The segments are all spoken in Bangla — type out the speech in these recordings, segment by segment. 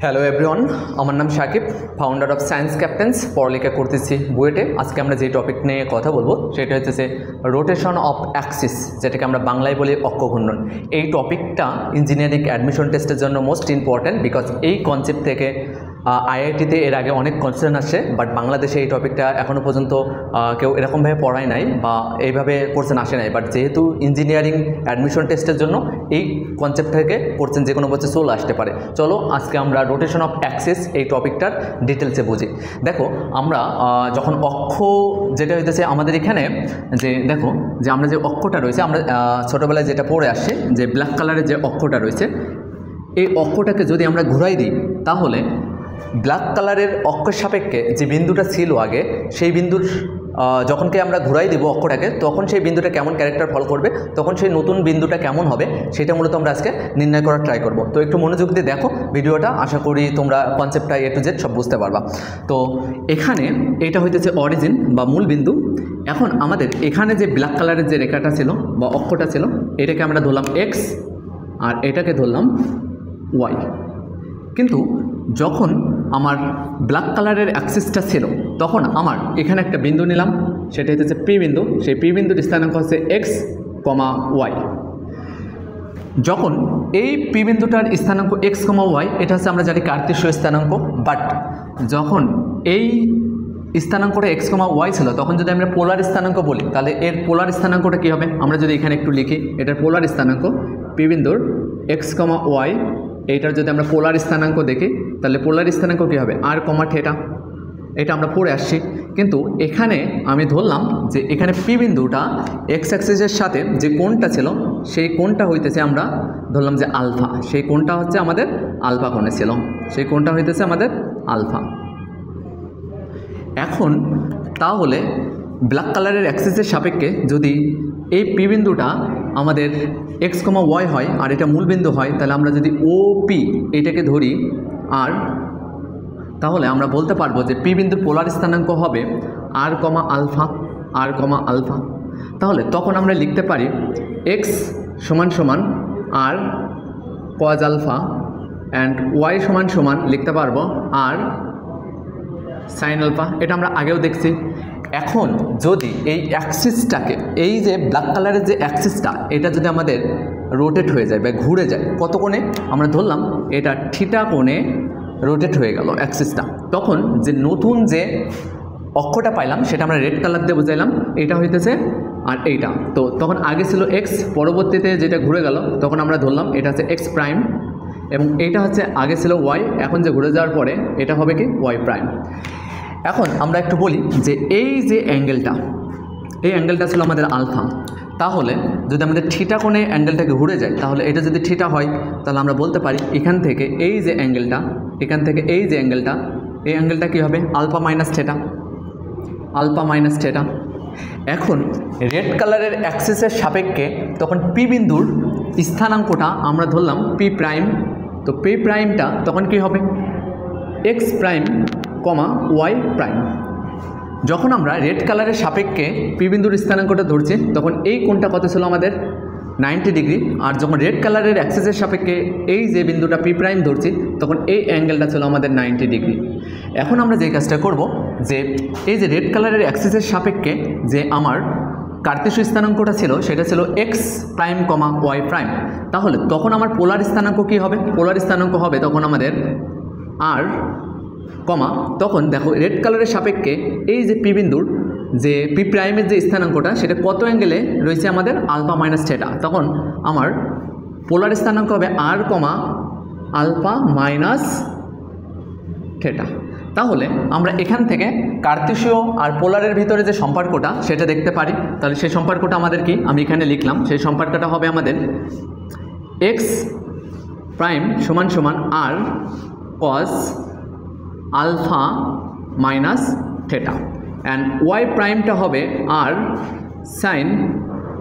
হ্যালো এভরিওয়ান, আমার নাম Shakib, founder of science captain's. পড়ালেখা করতেছি বুয়েটে। আজকে আমরা যে টপিক নিয়ে কথা বলবো সেটা হচ্ছে রোটেশন অফ অ্যাক্সিস, যেটাকে আমরা বাংলায় বলি অক্ষ ঘূর্ণন। এই টপিকটা ইঞ্জিনিয়ারিং অ্যাডমিশন টেস্টের জন্য মোস্ট ইম্পর্ট্যান্ট, বিকজ এই কনসেপ্ট থেকে আইআইটিতে এর আগে অনেক কোয়েশ্চেন আসে, বাট বাংলাদেশে এই টপিকটা এখনও পর্যন্ত কেউ এরকমভাবে পড়ায় নাই বা এইভাবে কোয়েশ্চেন আসে নাই। বাট যেহেতু ইঞ্জিনিয়ারিং অ্যাডমিশন টেস্টের জন্য এই কনসেপ্ট থেকে কোয়েশ্চেন যে কোনো বছর চলে আসতে পারে। চলো আজকে আমরা রোটেশন অফ অ্যাক্সিস এই টপিকটার ডিটেলসে বুঝি। দেখো, আমরা যখন অক্ষ যেটা হইতেছে আমাদের এখানে যে দেখো যে আমরা যে অক্ষটা রয়েছে, আমরা ছোটোবেলায় যেটা পড়ে আসছি যে ব্ল্যাক কালারের যে অক্ষটা রয়েছে, এই অক্ষটাকে যদি আমরা ঘুরাই দিই তাহলে ব্ল্যাক কালারের অক্ষের সাপেক্ষে যে বিন্দুটা ছিল আগে, সেই বিন্দুর যখনকে আমরা ঘুরাই দেবো অক্ষটাকে, তখন সেই বিন্দুটা কেমন ক্যারেক্টার ফলো করবে, তখন সেই নতুন বিন্দুটা কেমন হবে, সেটা মূলত আমরা আজকে নির্ণয় করার ট্রাই করব। তো একটু মনোযোগ দিয়ে দেখো ভিডিওটা, আশা করি তোমরা কনসেপ্টটা এ টু জেড সব বুঝতে পারবা। তো এখানে এটা হইতেছে অরিজিন বা মূল বিন্দু। এখন আমাদের এখানে যে ব্ল্যাক কালারের যে রেখাটা ছিল বা অক্ষটা ছিল, এটাকে আমরা ধরলাম এক্স আর এটাকে ধরলাম ওয়াই। কিন্তু যখন আমার ব্ল্যাক কালারের অ্যাক্সিসটা ছিল, তখন আমার এখানে একটা বিন্দু নিলাম, সেটা হচ্ছে পি বিন্দু। সেই পি বিন্দুর স্থানাঙ্ক হচ্ছে এক্স কমা ওয়াই। যখন এই পি বিন্দুটার স্থানাঙ্ক এক্স কমা ওয়াই, এটা হচ্ছে আমরা জানি কার্তেশীয় স্থানাঙ্ক, বাট যখন এই স্থানাঙ্কটা এক্স কমা ওয়াই ছিল, তখন যদি আমরা পোলার স্থানাঙ্ক বলি, তাহলে এর পোলার স্থানাঙ্কটা কী হবে? আমরা যদি এখানে একটু লিখি, এটার পোলার স্থানাঙ্ক পি বিন্দুর এক্স কমা ওয়াই, এইটার যদি আমরা পোলার স্থানাঙ্ক দেখি, তাহলে পোলার স্থানাঙ্ক কী হবে? আর কমা থিটা। এটা আমরা পড়ে আসছি। কিন্তু এখানে আমি ধরলাম যে এখানে পি বিন্দুটা এক্স অ্যাক্সিসের সাথে যে কোণটা ছিল, সেই কোণটা হইতেছে আমরা ধরলাম যে আলফা। সেই কোণটা হচ্ছে আমাদের আলফা কোণে ছিল, সেই কোণটা হইতেছে আমাদের আলফা। এখন তাহলে ব্ল্যাক কালারের অ্যাক্সিসের সাপেক্ষে যদি এই পি বিন্দুটা আমাদের এক্স কমা ওয়াই হয় আর এটা মূল বিন্দু হয়, তাহলে আমরা যদি ও পি এটাকে ধরি, আর তাহলে আমরা বলতে পারবো যে পি বিন্দুর পোলার স্থানাঙ্ক হবে আর কমা আলফা, আর কমা আলফা। তাহলে তখন আমরা লিখতে পারি এক্স সমান সমান R cos alpha and Y সমান সমান লিখতে পারবো আর সাইন আলফা। এটা আমরা আগেও দেখছি। এখন যদি এই অ্যাক্সিসটাকে, এই যে ব্ল্যাক কালারের যে অ্যাক্সিসটা, এটা যদি আমাদের রোটেট হয়ে যায় বা ঘুরে যায়, কত কোণে? আমরা ধরলাম এটা থিটা কোণে রোটেট হয়ে গেল অ্যাক্সিসটা, তখন যে নতুন যে অক্ষটা পাইলাম সেটা আমরা রেড কালার দিয়ে বুঝাইলাম, এটা হইতেছে আর এইটা। তো তখন আগে ছিল এক্স, পরবর্তীতে যেটা ঘুরে গেল তখন আমরা ধরলাম এটা হচ্ছে এক্স প্রাইম, এবং এইটা হচ্ছে আগে ছিল ওয়াই, এখন যে ঘুরে যাওয়ার পরে এটা হবে কি? Y prime. এখন আমরা একটু বলি যে এই যে অ্যাঙ্গেলটা, এই অ্যাঙ্গেলটা ছিল আমাদের আলফা। তাহলে যদি আমাদের থিটা কোণে অ্যাঙ্গেলটাকে ঘুরে যায়, তাহলে এটা যদি থিটা হয়, তাহলে আমরা বলতে পারি এখান থেকে এই যে অ্যাঙ্গেলটা, এখান থেকে এই যে অ্যাঙ্গেলটা, এই অ্যাঙ্গেলটা কী হবে? Alpha minus theta, alpha minus theta. এখন রেড কালারের অ্যাক্সিসের সাপেক্ষে তখন পি বিন্দুর স্থানাঙ্কটা আমরা ধরলাম পি প্রাইম। তো পি প্রাইমটা তখন কী হবে? X prime comma y prime. যখন আমরা রেড কালারের সাপেক্ষে পি বিন্দুর স্থানাঙ্কটা ধরছি, তখন এই কোণটা কত ছিল আমাদের? 90 ডিগ্রি। আর যখন রেড কালারের অ্যাক্সিসের সাপেক্ষে এই যে বিন্দুটা পি প্রাইম ধরছি, তখন এই অ্যাঙ্গেলটা ছিল আমাদের 90 ডিগ্রি। এখন আমরা যে কাজটা করব, যে এই যে রেড কালারের অ্যাক্সিসের সাপেক্ষে যে আমার কার্তেশীয় স্থানাঙ্কটা ছিল, সেটা ছিল x prime comma y prime. তাহলে তখন আমার পোলার স্থানাঙ্ক কী হবে? পোলার স্থানাঙ্ক হবে তখন আমাদের আর কমা, তখন দেখো রেড কালারের সাপেক্ষে এই যে পি বিন্দুর যে পি প্রাইমের যে স্থানাঙ্কটা, সেটা কত অ্যাঙ্গেলে রয়েছে আমাদের? Alpha minus theta. তখন আমার পোলার স্থানাঙ্ক হবে r comma alpha minus theta. তাহলে আমরা এখান থেকে কার্তেশীয় আর পোলারের ভিতরে যে সম্পর্কটা সেটা দেখতে পারি। তাহলে সেই সম্পর্কটা আমাদের কি? আমি এখানে লিখলাম, সেই সম্পর্কটা হবে আমাদের এক্স প্রাইম সমান সমান R cos alpha minus theta, and Y প্রাইমটা হবে R sine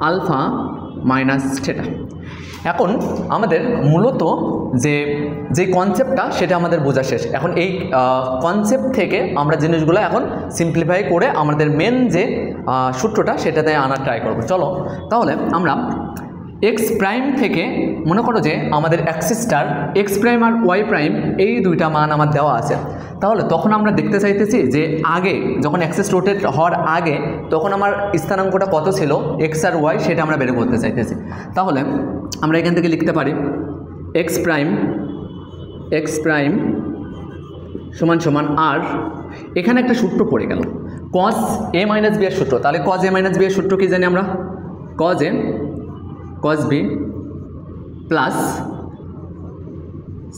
alpha minus theta. এখন আমাদের মূলত যে কনসেপ্টটা সেটা আমাদের বোঝা শেষ। এখন এই কনসেপ্ট থেকে আমরা জিনিসগুলো এখন সিম্পলিফাই করে আমাদের মেন যে সূত্রটা সেটাতে আনার ট্রাই করব। চলো তাহলে আমরা এক্স প্রাইম থেকে মনে করো যে আমাদের অ্যাক্সিসটার এক্স প্রাইম আর ওয়াই প্রাইম এই দুইটা মান আমার দেওয়া আছে, তাহলে তখন আমরা দেখতে চাইতেছি যে আগে যখন অ্যাক্সিস রোটেট হওয়ার আগে তখন আমার স্থানাঙ্কটা কত ছিল এক্স আর ওয়াই, সেটা আমরা বের করতে চাইতেছি। তাহলে আমরা এখান থেকে লিখতে পারি এক্স প্রাইম সমান সমান আর, এখানে একটা সূত্র পড়ে গেল কজ এ মাইনাস বি এর সূত্র। তাহলে কজ এ মাইনাস বি এর সূত্র কি জানি আমরা? Cos A cos B plus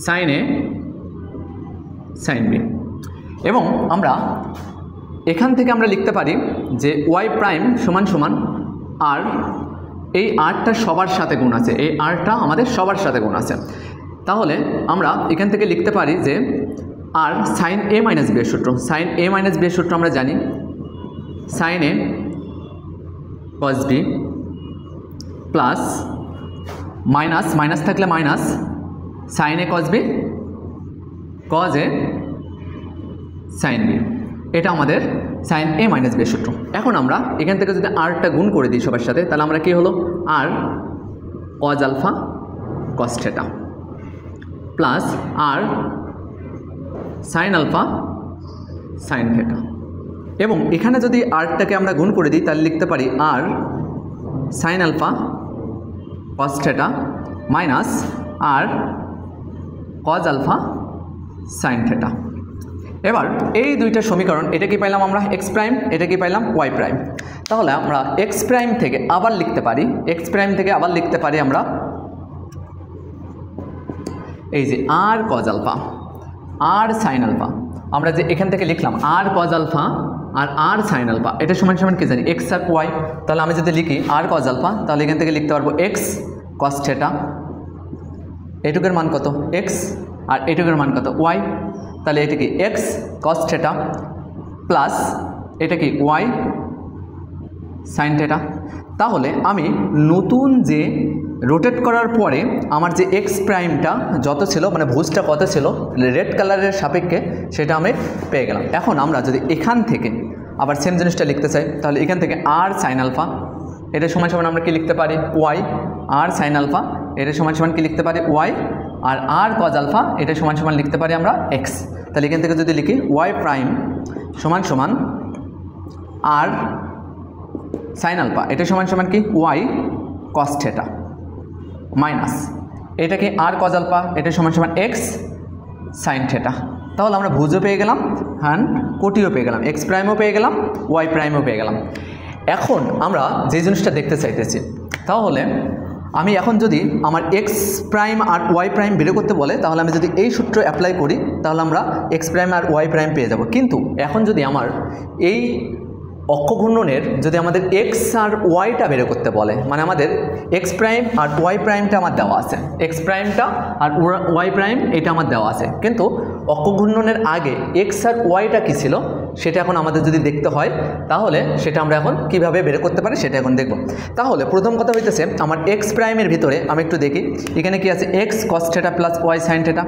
sin A sign B. এবং আমরা এখান থেকে আমরা লিখতে পারি যে ওয়াই প্রাইম সমান সমান আর, এই আরটা সবার সাথে গুণ আছে, এই আরটা আমাদের সবার সাথে গুণ আছে। তাহলে আমরা এখান থেকে লিখতে পারি যে আর সাইন এ মাইনাস বি এর সূত্র, সাইন এ মাইনাস বি এর সূত্র আমরা জানি sine A cos B plus minus minus থাকলে minus sine A cos B cos A sign B, এটা আমাদের সাইন এ মাইনাস বি এর সূত্র। এখন আমরা এখান থেকে যদি আরটা গুণ করে দিই সবার সাথে, তাহলে আমরা কি হলো R cos alpha cos theta plus R sine alpha sine theta. এবং এখানে যদি আরটাকে আমরা গুণ করে দিই তাহলে লিখতে পারি R sine alpha cos theta minus R cos alpha sine theta. এবার এই দুইটা সমীকরণ, এটা কি পাইলাম আমরা এক্স প্রাইম, এটা কি পাইলাম ওয়াই প্রাইম। তাহলে আমরা এক্স প্রাইম থেকে আবার লিখতে পারি, এক্স প্রাইম থেকে আবার লিখতে পারি আমরা এই যে আর কজ আলফা আর সাইন আলফা। আমরা যে এখান থেকে লিখলাম আর কজ আলফা আর আর সাইন আলফা, এটা সমান সমান কি জানি এক্স আর ওয়াই। তাহলে আমি যদি লিখি আর কজ আলফা, তাহলে এখান থেকে লিখতে পারবো এক্স কস থিটা, এটুকের মান কত এক্স আর এটুকের মান কত ওয়াই। তাহলে এটা কি এক্স কস থিটা প্লাস এটা কি ওয়াই সাইন থিটা। তাহলে আমি নতুন যে রোটেট করার পরে আমার যে এক্স প্রাইমটা যত ছিল, মানে ভুজটা কত ছিল রেড কালারের সাপেক্ষে, সেটা আমি পেয়ে গেলাম। এখন আমরা যদি এখান থেকে আবার সেম জিনিসটা লিখতে চাই, তাহলে এখান থেকে আর সাইন আলফা, এটা সমান সমান আমরা কি লিখতে পারি ওয়াই, আর সাইন আলফা এটা সমান সমান কি লিখতে পারি ওয়াই, আর আর কজ আলফা এটা সমান সমান লিখতে পারি আমরা এক্স। তাহলে এখান থেকে যদি লিখি ওয়াই প্রাইম সমান সমান আর সাইন আলফা এটা সমান সমান কি ওয়াই কস থিটা মাইনাস এটা কি আর কজ আলফা এটা সমান সমান এক্স সাইন থিটা। তাহলে আমরা ভুজও পেয়ে গেলাম হ্যাঁ কোটিও পেয়ে গেলাম, এক্স প্রাইমও পেয়ে গেলাম, ওয়াই প্রাইমও পেয়ে গেলাম। এখন আমরা যে জিনিসটা দেখতে চাইতেছি, তাহলে আমি এখন যদি আমার এক্স প্রাইম আর ওয়াই প্রাইম বের করতে বলে, তাহলে আমি যদি এই সূত্র অ্যাপ্লাই করি তাহলে আমরা এক্স প্রাইম আর ওয়াই প্রাইম পেয়ে যাব। কিন্তু এখন যদি আমার এই অক্ষ ঘূর্ণনের যদি আমাদের এক্স আর ওয়াইটা বের করতে বলে, মানে আমাদের এক্স প্রাইম আর ওয়াই প্রাইমটা আমার দেওয়া আছে, এক্স প্রাইমটা আর ওয়াই প্রাইম এটা আমার দেওয়া আছে, কিন্তু অক্ষ ঘূর্ণনের আগে এক্স আর ওয়াইটা কী ছিল সেটা এখন আমাদের যদি দেখতে হয়, তাহলে সেটা আমরা এখন কিভাবে বের করতে পারি সেটা এখন দেখব। তাহলে প্রথম কথা হইতেছে আমার এক্স প্রাইমের ভিতরে আমি একটু দেখি এখানে কি আছে X cos theta plus Y sign theta,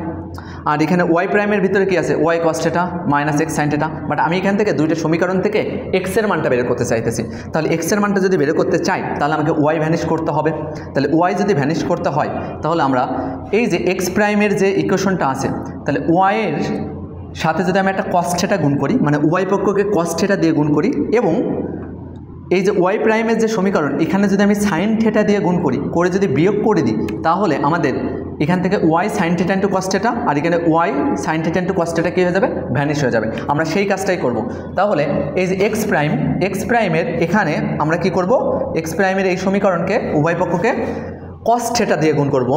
আর এখানে ওয়াই প্রাইমের ভিতরে কি আছে Y cos theta minus x sine theta. But আমি এখান থেকে দুইটা সমীকরণ থেকে এক্সের মানটা বের করতে চাইতেছি। তাহলে এক্সের মানটা যদি বের করতে চাই তাহলে আমাকে ওয়াই ভ্যানিশ করতে হবে। তাহলে ওয়াই যদি ভ্যানিশ করতে হয় তাহলে আমরা এই যে এক্স প্রাইমের যে ইকুয়েশনটা আছে, তাহলে ওয়াইয়ের সাথে যদি আমি একটা কস থিটা গুণ করি, মানে ওয়াই পক্ষকে কস থিটা দিয়ে গুণ করি, এবং এই যে ওয়াই প্রাইমের যে সমীকরণ এখানে যদি আমি সাইন থিটা দিয়ে গুণ করি, করে যদি বিয়োগ করে দিই, তাহলে আমাদের এখান থেকে Y sign theta into cos theta আর এখানে Y sign theta into cos theta কী হয়ে যাবে ভ্যানিশ হয়ে যাবে। আমরা সেই কাজটাই করব। তাহলে এই যে এক্স প্রাইমের এখানে আমরা কি করব, এক্স প্রাইমের এই সমীকরণকে উভয় পক্ষকে কস থিটা দিয়ে গুণ করব।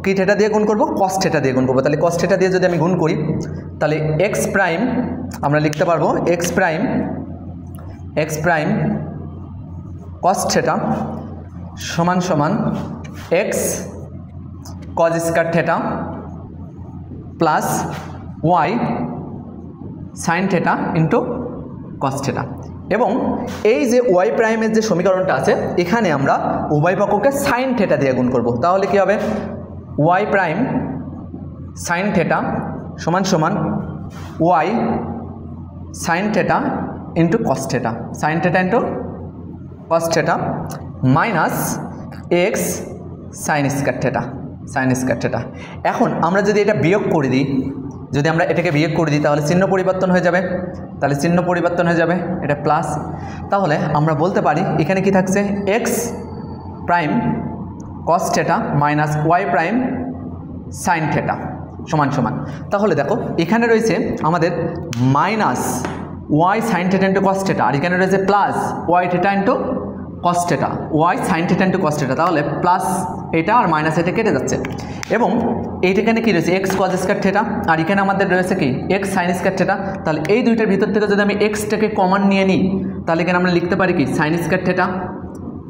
কি থিটা দিয়ে গুণ করব, কস থিটা দিয়ে গুণ করব। তাহলে কস থিটা দিয়ে যদি আমি গুণ করি তাহলে এক্স প্রাইম আমরা লিখতে পারবো এক্স প্রাইম কস থিটা সমান সমান x cos square theta plus Y sign theta into cos theta. এবং এই যে ওয়াই প্রাইমের যে সমীকরণটা আছে এখানে আমরা উভয় পক্ষকে সাইন থিটা দিয়ে গুণ করব। তাহলে কি হবে ওয়াই প্রাইম সাইন থিটা সমান সমান y sign theta into cos theta, sin theta into cos theta minus x sin square theta, sin square theta. এখন আমরা যদি এটা বিয়োগ করে দিই, যদি আমরা এটাকে বিয়োগ করে দিই তাহলে চিহ্ন পরিবর্তন হয়ে যাবে, তাহলে চিহ্ন পরিবর্তন হয়ে যাবে, এটা প্লাস। তাহলে আমরা বলতে পারি এখানে কি থাকছে, X prime cos theta minus Y prime sign theta সমান সমান। তাহলে দেখো এখানে রয়েছে আমাদের minus Y sign theta into cos theta, আর এখানে রয়েছে plus Y theta into cos theta, Y sign theta into cos theta. তাহলে প্লাস এটা আর মাইনাস এটা কেটে যাচ্ছে, এবং এইটাখানে কি রয়েছে এক্স কস স্কয়ার থেটা, আর এখানে আমাদের রয়েছে কি এক্স সাইন স্কয়ার থেটা। তাহলে এই দুইটার ভিতর থেকে যদি আমি এক্সটাকে কমন নিয়ে নিই তাহলে এখানে আমরা লিখতে পারি কি sign square theta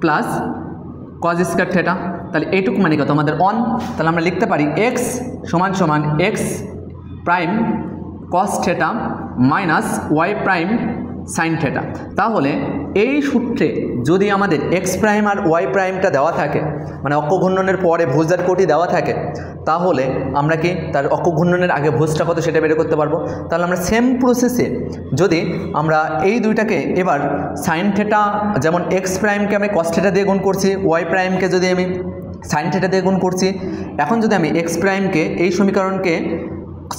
plus cos square theta. তাহলে এইটুকু মানে কত আমাদের 1। তাহলে আমরা লিখতে পারি এক্স সমান সমান x prime cos theta minus Y prime sign theta. তাহলে এই সূত্রে যদি আমাদের এক্স প্রাইম আর ওয়াই প্রাইমটা দেওয়া থাকে, মানে অক্ষ ঘূর্ণনের পরে ভুজার কোটি দেওয়া থাকে, তাহলে আমরা কি তার অক্ষ ঘূর্ণনের আগে ভুজটা কত সেটা বের করতে পারবো। তাহলে আমরা সেম প্রসেসে যদি আমরা এই দুইটাকে এবার সাইন থেটা, যেমন এক্স প্রাইমকে আমি কস থেটা দিয়ে গুণ করছি, ওয়াই প্রাইমকে যদি আমি সাইন থেটা দিয়ে গুণ করছি, এখন যদি আমি এক্স প্রাইমকে এই সমীকরণকে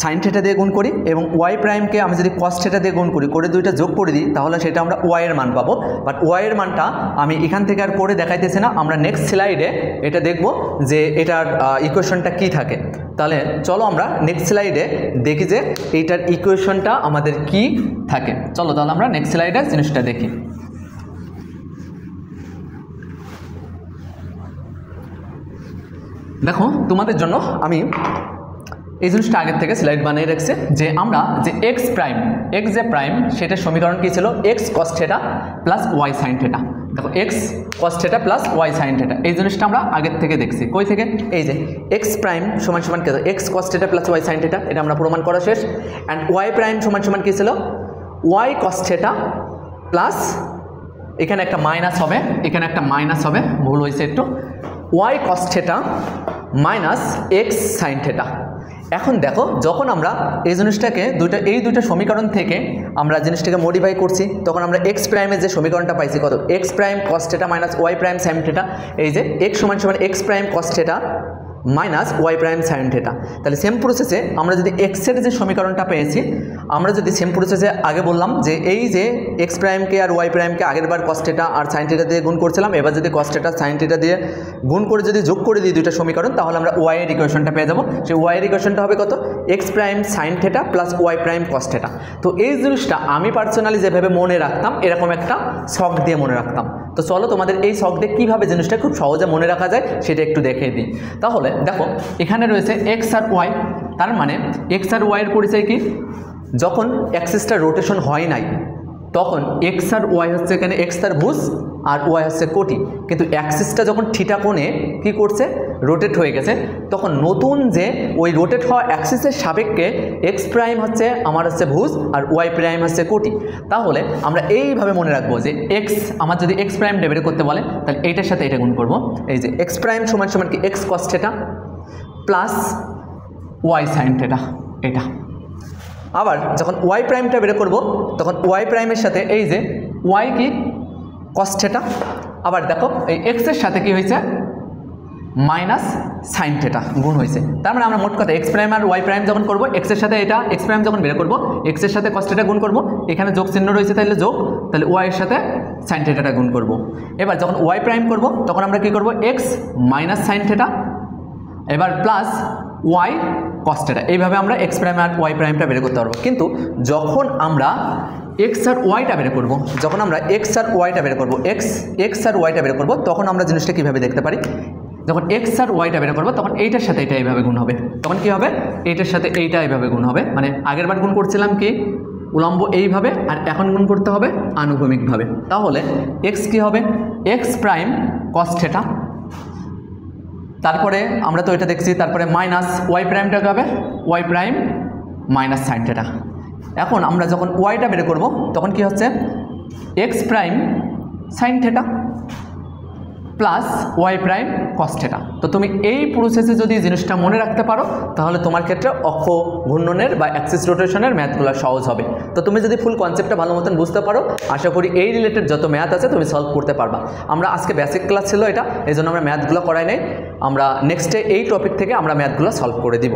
সাইন থেটা দিয়ে গুণ করি এবং ওয়াই প্রাইমকে আমি যদি কস থেটা দিয়ে গুণ করি, করে দুইটা যোগ করে দিই, তাহলে সেটা আমরা ওয়াইয়ের মান পাবো। বাট ওয়াইয়ের মানটা আমি এখান থেকে আর করে দেখাইতেছি না, আমরা নেক্সট স্লাইডে এটা দেখব যে এটার ইকুয়েশনটা কি থাকে। তাহলে চলো আমরা নেক্সট স্লাইডে দেখি যে এইটার ইকুয়েশনটা আমাদের কি থাকে। চলো তাহলে আমরা নেক্সট স্লাইডে জিনিসটা দেখি। দেখো তোমাদের জন্য আমি এই জিনিসটা আগের থেকে স্লাইড বানিয়ে রাখছে যে আমরা যে এক্স প্রাইম, এক্স যে প্রাইম সেটার সমীকরণ কী ছিল, X cos theta plus Y sign theta. দেখো X cos theta plus Y sign theta এই জিনিসটা আমরা আগের থেকে দেখছি। কই থেকে, এই যে এক্স প্রাইম সমান সমান কী, X cos theta plus Y sign theta, এটা আমরা প্রমাণ করা শেষ। অ্যান্ড ওয়াই প্রাইম সমান সমান কী ছিল, ওয়াই কস থেটা প্লাস, এখানে একটা মাইনাস হবে, এখানে একটা মাইনাস হবে, ভুল হয়েছে একটু, y cos theta minus x sin theta. এখন দেখো যখন আমরা এই জিনিসটাকে এই দুইটা সমীকরণ থেকে আমরা জিনিসটাকে মডিফাই করছি, তখন আমরা এক্স প্রাইমের যে সমীকরণটা পাইছি কত, x prime cos theta minus Y prime sign theta. এই যে এক্স সমান সমান x prime cos theta minus Y prime sign theta. তাহলে সেম প্রসেসে আমরা যদি এক্সের যে সমীকরণটা পেয়েছি, আমরা যদি সেম প্রসেসে আগে বললাম যে এই যে এক্স প্রাইমকে আর ওয়াই প্রাইমকে আগের বার কস থেটা আর সাইন থেটা দিয়ে গুণ করছিলাম, এবার যদি কস থেটা সাইন থেটা দিয়ে গুণ করে যদি যোগ করে দিই দুইটা সমীকরণ, তাহলে আমরা ওয়াই এর ইকুয়েশনটা পেয়ে যাবো। সেই ওয়াই এর ইকুয়েশনটা হবে কত, x prime sign theta plus Y prime cos theta. তো এই জিনিসটা আমি পার্সোনালি যেভাবে মনে রাখতাম, এরকম একটা ছক দিয়ে মনে রাখতাম। তো চলো তোমাদের এই ছক দিয়ে কীভাবে জিনিসটা খুব সহজে মনে রাখা যায় সেটা একটু দেখিয়ে দিই। তাহলে দেখো এখানে রয়েছে এক্স আর ওয়াই, তার মানে এক্স আর ওয়াইয়ের পরিচয় কি, যখন অ্যাক্সিসটা রোটেশন হয় নাই তখন এক্স আর ওয়াই হচ্ছে এখানে এক্স তার ভুজ আর ওয়াই হচ্ছে কোটি, কিন্তু অ্যাক্সিসটা যখন থিটা কোণে কী করছে, রোটেট হয়ে গেছে, তখন নতুন যে ওই রোটেট হওয়া অ্যাক্সিসের সাপেক্ষে এক্স প্রাইম হচ্ছে আমার হচ্ছে ভুজ আর ওয়াই প্রাইম হচ্ছে কোটি। তাহলে আমরা এইভাবে মনে রাখবো যে এক্স, আমার যদি এক্স প্রাইম ডেবিট করতে বলে তাহলে এইটার সাথে এটা গুণ করবো। এই যে এক্স প্রাইম সমান সমান কি x cos theta plus Y sign theta, এটা। আবার যখন ওয়াই প্রাইমটা বের করব তখন ওয়াই প্রাইমের সাথে এই যে ওয়াই কি কস থেটা, আবার দেখো এই এক্সের সাথে কি হয়েছে মাইনাস সাইন থেটা গুণ হয়েছে। তার মানে আমরা মোট কথা এক্স প্রাইম আর ওয়াই প্রাইম যখন করবো, এক্সের সাথে এটা এক্স প্রাইম যখন বের করবো, এক্সের সাথে কস থেটা গুণ করবো, এখানে যোগ চিহ্ন রয়েছে তাহলে যোগ, তাহলে ওয়াইয়ের সাথে সাইন থেটাটা গুণ করব। এবার যখন ওয়াই প্রাইম করব তখন আমরা কি করব, এক্স মাইনাস সাইন থেটা এবার প্লাস ওয়াই কস থেটা, এইভাবে আমরা এক্স প্রাইম আর ওয়াই প্রাইমটা বের করতে পারবো। কিন্তু যখন আমরা এক্স আর ওয়াইটা বের করব, যখন আমরা এক্স আর ওয়াইটা বের করবো, এক্স আর ওয়াইটা বের করবো, তখন আমরা জিনিসটা কীভাবে দেখতে পারি, যখন এক্স আর ওয়াইটা বের করবো তখন এইটার সাথে এটা এইভাবে গুণ হবে, তখন কি হবে, এইটার সাথে এইটা এইভাবে গুণ হবে। মানে আগের বার গুণ করছিলাম কি উলম্ব এইভাবে, আর এখন গুণ করতে হবে আনুভূমিকভাবে। তাহলে এক্স কি হবে, এক্স প্রাইম কস থেটা, তারপরে আমরা তো এটা দেখছি, তারপরে মাইনাস ওয়াই প্রাইমটা হবে Y prime minus sine theta. এখন আমরা যখন ওয়াইটা বের করব তখন কি হচ্ছে X prime sign theta, plus Y prime cos theta. তো তুমি এই প্রসেসে যদি জিনিসটা মনে রাখতে পারো তাহলে তোমার ক্ষেত্রে অক্ষ ঘূর্ণনের বা অ্যাক্সিস রোটেশনের ম্যাথগুলো সহজ হবে। তো তুমি যদি ফুল কনসেপ্টটা ভালো মতন বুঝতে পারো, আশা করি এই রিলেটেড যত ম্যাথ আছে তুমি সলভ করতে পারবা। আমরা আজকে বেসিক ক্লাস ছিল এটা, এই জন্য আমরা ম্যাথগুলো করাই নাই। আমরা নেক্সটে এই টপিক থেকে আমরা ম্যাথগুলো সলভ করে দিব।